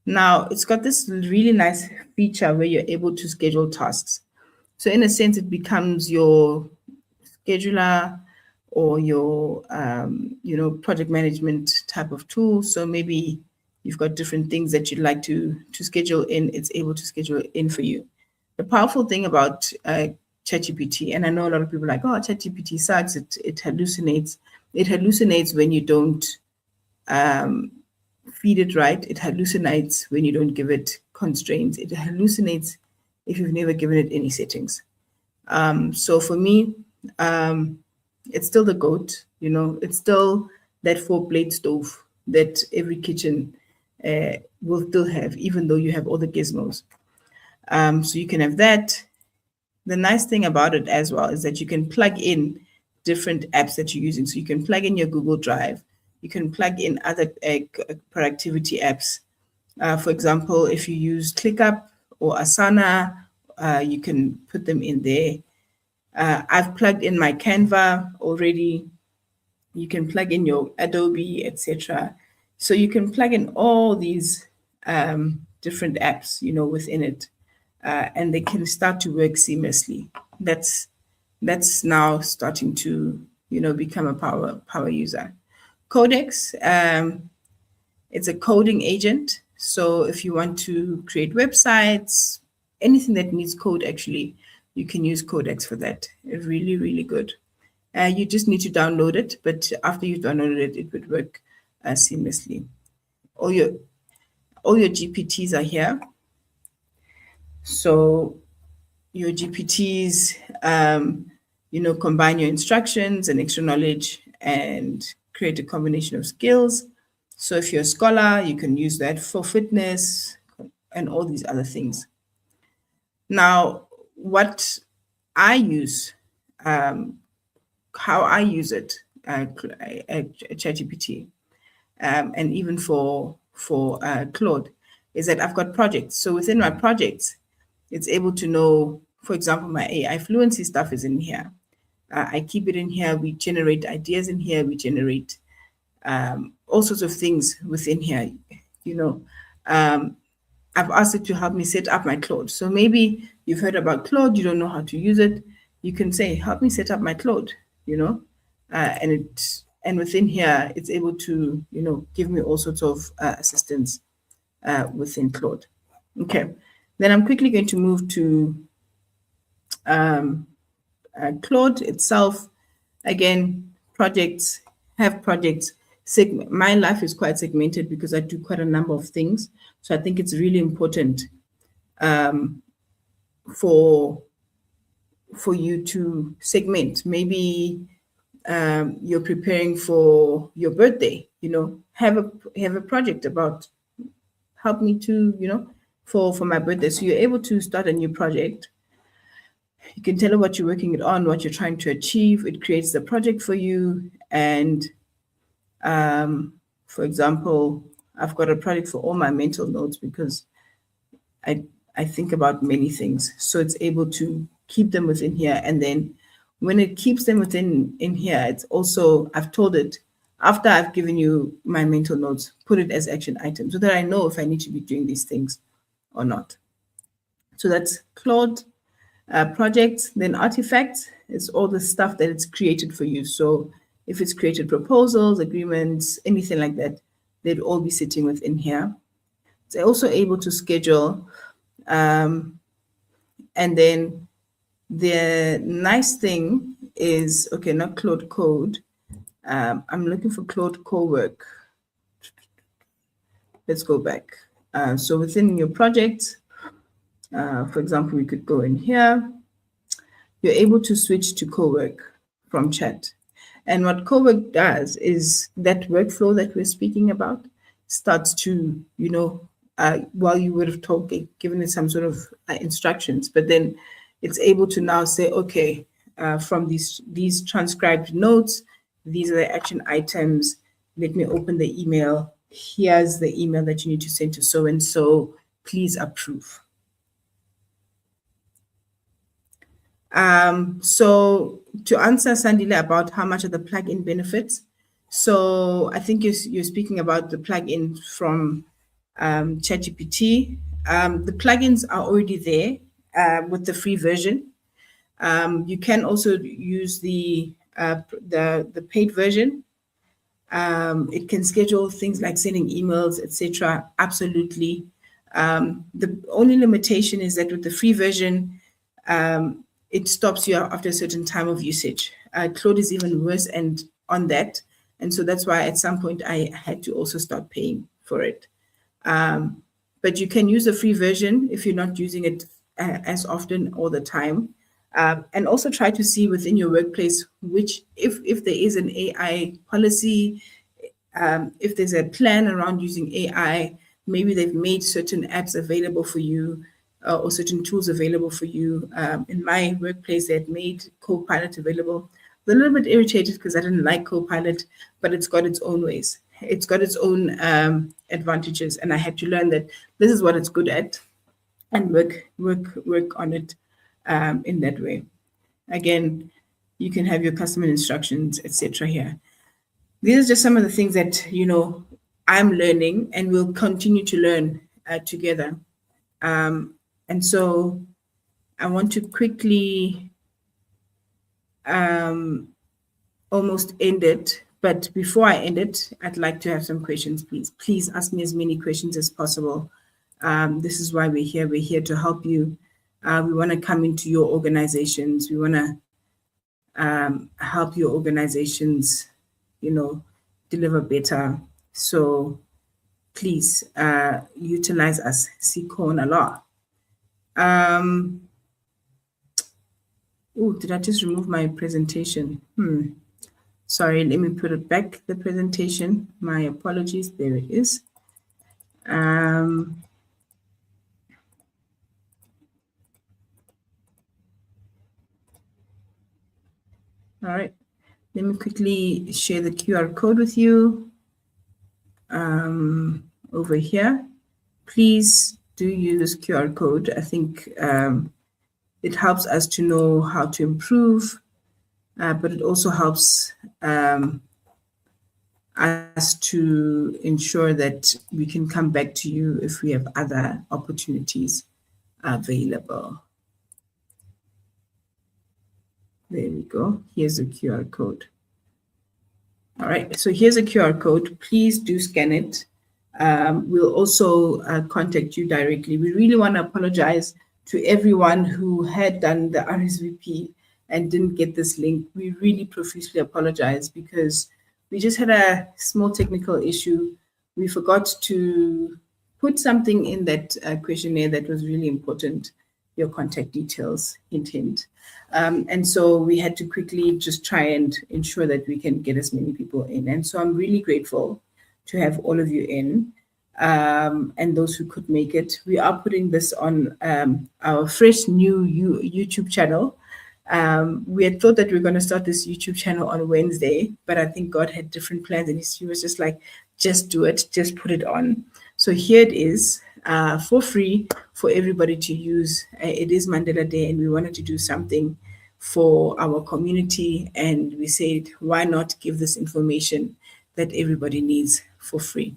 Now, it's got this really nice feature where you're able to schedule tasks. So in a sense, it becomes your scheduler or your, project management type of tool. So maybe you've got different things that you'd like to schedule in. It's able to schedule it in for you. The powerful thing about ChatGPT, and I know a lot of people are like, oh, ChatGPT sucks. It hallucinates. It hallucinates when you don't feed it right. It hallucinates when you don't give it constraints. It hallucinates if you've never given it any settings. So for me, it's still the GOAT, it's still that 4-plate stove that every kitchen will still have, even though you have all the gizmos. So you can have that. The nice thing about it as well is that you can plug in different apps that you're using. So you can plug in your Google Drive. You can plug in other productivity apps. For example, if you use ClickUp or Asana, you can put them in there. I've plugged in my Canva already. You can plug in your Adobe, etc. So you can plug in all these different apps, within it, and they can start to work seamlessly. That's now starting to, become a power user. Codex, it's a coding agent. So if you want to create websites, anything that needs code, actually, you can use Codex for that. It's really, really good. You just need to download it, but after you've downloaded it, it would work seamlessly. All your GPTs are here. So your GPTs, combine your instructions and extra knowledge and create a combination of skills. So if you're a scholar, you can use that for fitness and all these other things. Now, what I use, how I use it, ChatGPT, and even for Claude, is that I've got projects. So within my projects, it's able to know, for example, my AI fluency stuff is in here. I keep it in here. We generate ideas in here. We generate all sorts of things within here. I've asked it to help me set up my Claude. So maybe you've heard about Claude, you don't know how to use it. you can say, help me set up my Claude, and within here, it's able to, give me all sorts of assistance within Claude. Okay, then I'm quickly going to move to Claude itself. Again, projects, my life is quite segmented because I do quite a number of things. So I think it's really important for you to segment. Maybe you're preparing for your birthday, have a project about help me to, for my birthday. So you're able to start a new project. You can tell it what you're working on, what you're trying to achieve. It creates the project for you. And for example, I've got a project for all my mental notes because I think about many things. So it's able to keep them within here. And then when it keeps them in here, it's also, I've told it, after I've given you my mental notes, put it as action items so that I know if I need to be doing these things or not. So that's Claude projects. Then artifacts is all the stuff that it's created for you. So if it's created proposals, agreements, anything like that, they'd all be sitting within here. It's also able to schedule. And then the nice thing is, okay, not Claude Code. I'm looking for Claude Cowork. Let's go back. So within your project, for example, we could go in here. You're able to switch to Cowork from chat. And what Cowork does is that workflow that we're speaking about starts to, while you would have given it some sort of instructions, but then it's able to now say, okay, from these transcribed notes, these are the action items. Let me open the email. Here's the email that you need to send to so-and-so. Please approve. So to answer Sandile about how much are the plugin benefits. So I think you're speaking about the plugin from ChatGPT. The plugins are already there with the free version. You can also use the paid version. It can schedule things like sending emails, etc. Absolutely. The only limitation is that with the free version, it stops you after a certain time of usage. Claude is even worse on that. And so that's why at some point I had to also start paying for it. But you can use the free version if you're not using it as often all the time. And also try to see within your workplace if there is an AI policy, if there's a plan around using AI, maybe they've made certain apps available for you or certain tools available for you. In my workplace, they had made Copilot available. I was a little bit irritated because I didn't like Copilot, but it's got its own ways. It's got its own advantages, and I had to learn that this is what it's good at, and work on it in that way. Again, you can have your customer instructions, etc. here. These are just some of the things that I'm learning and will continue to learn together. And so I want to quickly almost end it. But before I end it, I'd like to have some questions, please. Please ask me as many questions as possible. This is why we're here. We're here to help you. We want to come into your organizations. We want to help your organizations, deliver better. So please utilize us. Sikhona law. Oh, did I just remove my presentation? Sorry, let me put it back, the presentation. My apologies. There it is. All right. Let me quickly share the QR code with you over here. Please do use QR code. I think it helps us to know how to improve, but it also helps us to ensure that we can come back to you if we have other opportunities available. There we go. Here's a QR code. All right, so here's a QR code. Please do scan it. We'll also contact you directly. We really want to apologize to everyone who had done the RSVP and didn't get this link. We really profusely apologize because we just had a small technical issue. We forgot to put something in that questionnaire that was really important, your contact details, hint, hint. And so we had to quickly just try and ensure that we can get as many people in. And so I'm really grateful to have all of you in, and those who could make it. We are putting this on our fresh new YouTube channel. We had thought that we were going to start this YouTube channel on Wednesday, but I think God had different plans and he was just like, just do it, just put it on. So here it is, for free for everybody to use. It is Mandela Day and we wanted to do something for our community, and we said, why not give this information that everybody needs for free?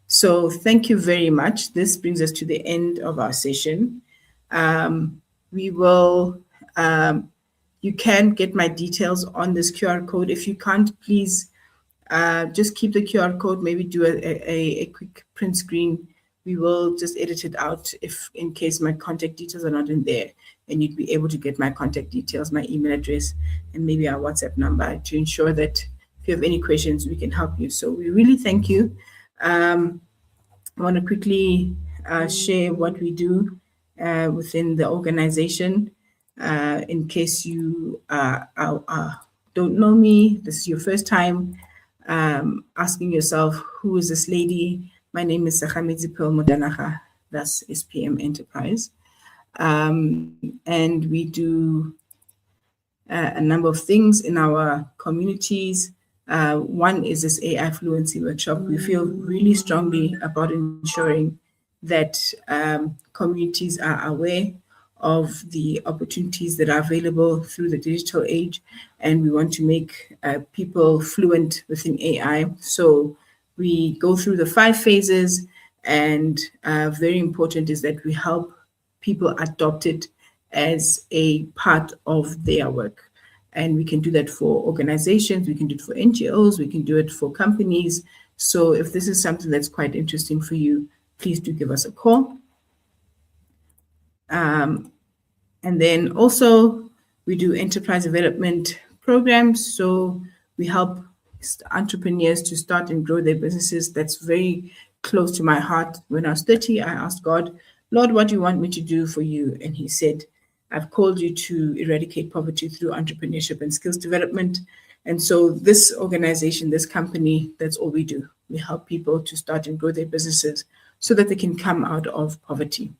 So thank you very much. This brings us to the end of our session. We will, you can get my details on this QR code. If you can't, please just keep the QR code, maybe do a quick print screen. We will just edit it out if in case my contact details are not in there, and you'd be able to get my contact details, my email address, and maybe our WhatsApp number to ensure that if you have any questions, we can help you. So we really thank you. I want to quickly share what we do within the organization. In case you don't know me, this is your first time asking yourself, who is this lady? My name is Sekga Mojanaga, that's SPM Enterprise. And we do a number of things in our communities. One is this AI fluency workshop. We feel really strongly about ensuring that communities are aware of the opportunities that are available through the digital age, and we want to make people fluent within AI. So we go through the 5 phases, and very important is that we help people adopt it as a part of their work. And we can do that for organizations, we can do it for NGOs, we can do it for companies. So if this is something that's quite interesting for you, please do give us a call. And then also we do enterprise development programs. So we help entrepreneurs to start and grow their businesses. That's very close to my heart. When I was 30, I asked God, Lord, what do you want me to do for you? And he said, I've called you to eradicate poverty through entrepreneurship and skills development. And so this organization, this company, that's all we do. We help people to start and grow their businesses so that they can come out of poverty.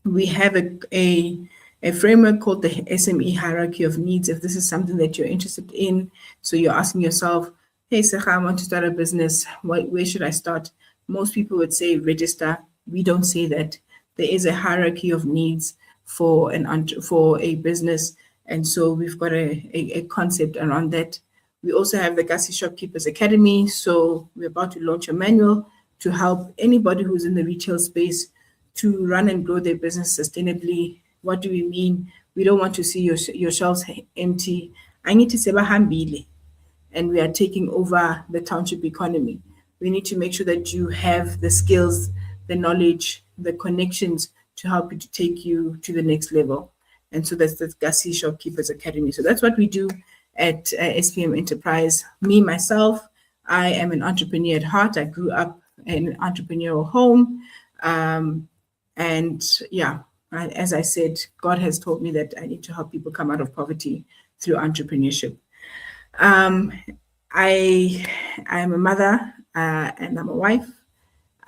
We have a framework called the SME hierarchy of needs. If this is something that you're interested in, so you're asking yourself, hey, Sekga, I want to start a business. Where should I start? Most people would say register. We don't say that. There is a hierarchy of needs for a business. And so we've got a concept around that. We also have the Kasi Shopkeepers Academy. So we're about to launch a manual to help anybody who's in the retail space to run and grow their business sustainably. What do we mean? We don't want to see your shelves empty. I need to say bahambile, and we are taking over the township economy. We need to make sure that you have the skills, the knowledge, the connections to help you to take you to the next level. And so that's the Kasi Shopkeepers Academy. So that's what we do at SPM Enterprise. Me, myself, I am an entrepreneur at heart. I grew up in an entrepreneurial home. And yeah, as I said, God has told me that I need to help people come out of poverty through entrepreneurship. I'm a mother and I'm a wife.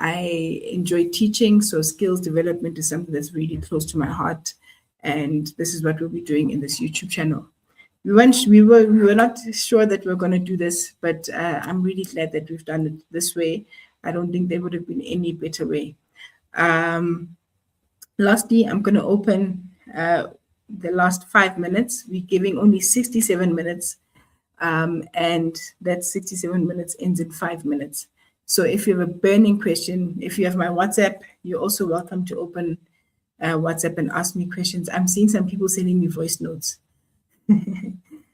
I enjoy teaching, so skills development is something that's really close to my heart. And this is what we'll be doing in this YouTube channel. We were not sure that we were going to do this, but I'm really glad that we've done it this way. I don't think there would have been any better way. Lastly, I'm going to open the last 5 minutes. We're giving only 67 minutes, and that 67 minutes ends in 5 minutes. So if you have a burning question, if you have my WhatsApp, you're also welcome to open WhatsApp and ask me questions. I'm seeing some people sending me voice notes.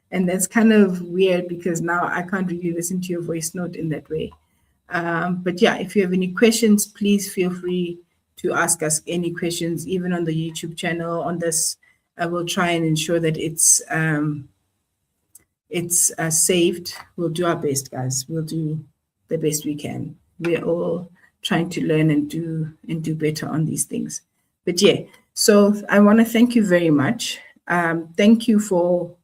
And that's kind of weird because now I can't really listen to your voice note in that way. But yeah, if you have any questions, please feel free to ask us any questions, even on the YouTube channel. On this, I will try and ensure that it's saved. We'll do our best, guys. We'll do the best we can. We're all trying to learn and do better on these things. But yeah, so I want to thank you very much. Thank you for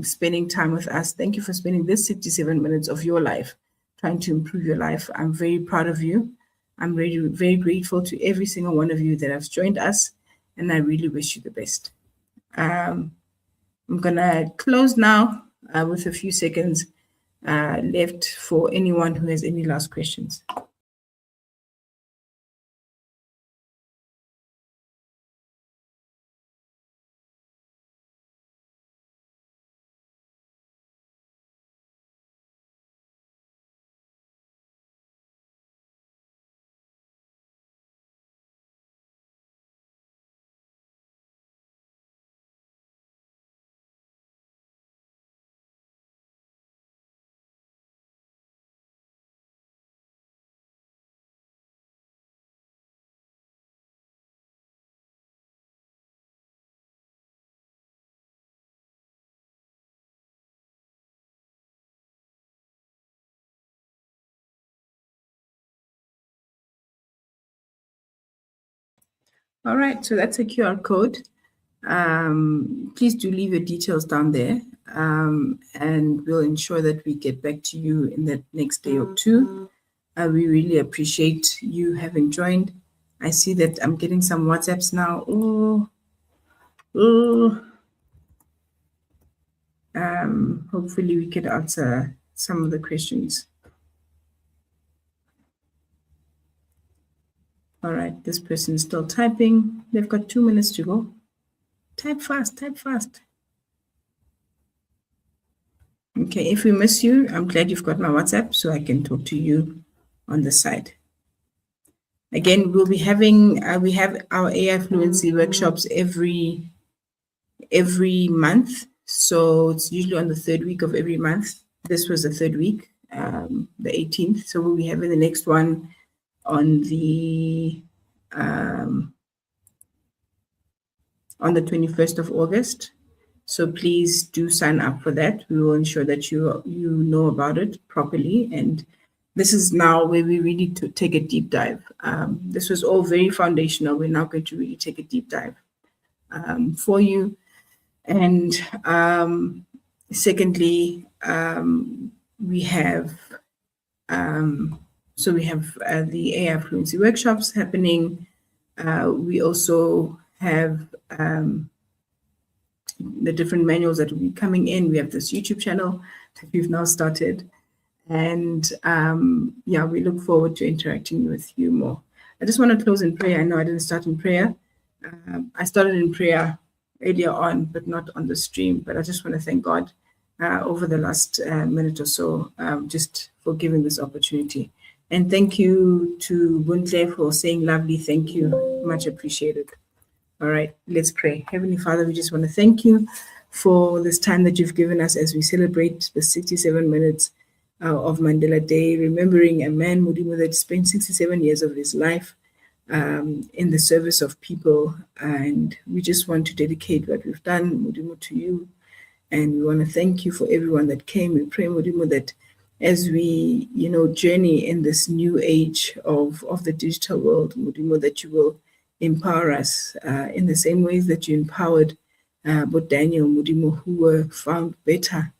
spending time with us. Thank you for spending this 67 minutes of your life trying to improve your life. I'm very proud of you. I'm very, very grateful to every single one of you that has joined us, and I really wish you the best. I'm going to close now with a few seconds left for anyone who has any last questions. All right, so that's a QR code. Please do leave your details down there, and we'll ensure that we get back to you in the next day or two. We really appreciate you having joined. I see that I'm getting some WhatsApps now. Hopefully we could answer some of the questions. All right, this person is still typing. They've got 2 minutes to go. Type fast, type fast. Okay, if we miss you, I'm glad you've got my WhatsApp so I can talk to you on the side. Again, we'll be having, we have our AI fluency workshops every month. So it's usually on the third week of every month. This was the third week, the 18th. So we'll be having the next one on the 21st of August. So please do sign up for that. We will ensure that you know about it properly. And this is now where we really take a deep dive. This was all very foundational. We're now going to really take a deep dive for you. And secondly, we have the AI fluency workshops happening. We also have the different manuals that will be coming in. We have this YouTube channel that we've now started. And yeah, we look forward to interacting with you more. I just want to close in prayer. I know I didn't start in prayer. I started in prayer earlier on, but not on the stream. But I just want to thank God over the last minute or so, just for giving this opportunity. And thank you to Buntle for saying lovely thank you. Much appreciated. All right, let's pray. Heavenly Father, we just want to thank you for this time that you've given us as we celebrate the 67 minutes of Mandela Day, remembering a man, Modimo, that spent 67 years of his life in the service of people. And we just want to dedicate what we've done, Modimo, to you. And we want to thank you for everyone that came. We pray, Modimo, that as we, journey in this new age of the digital world, Modimo, that you will empower us in the same ways that you empowered both Daniel and Modimo, who were found better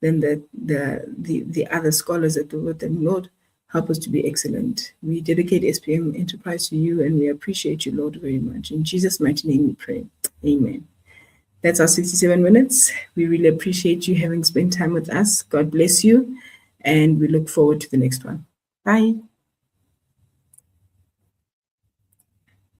than the other scholars that wrote them. Lord, help us to be excellent. We dedicate SPM Enterprise to you, and we appreciate you, Lord, very much. In Jesus' mighty name we pray. Amen. That's our 67 minutes. We really appreciate you having spent time with us. God bless you, and we look forward to the next one. Bye.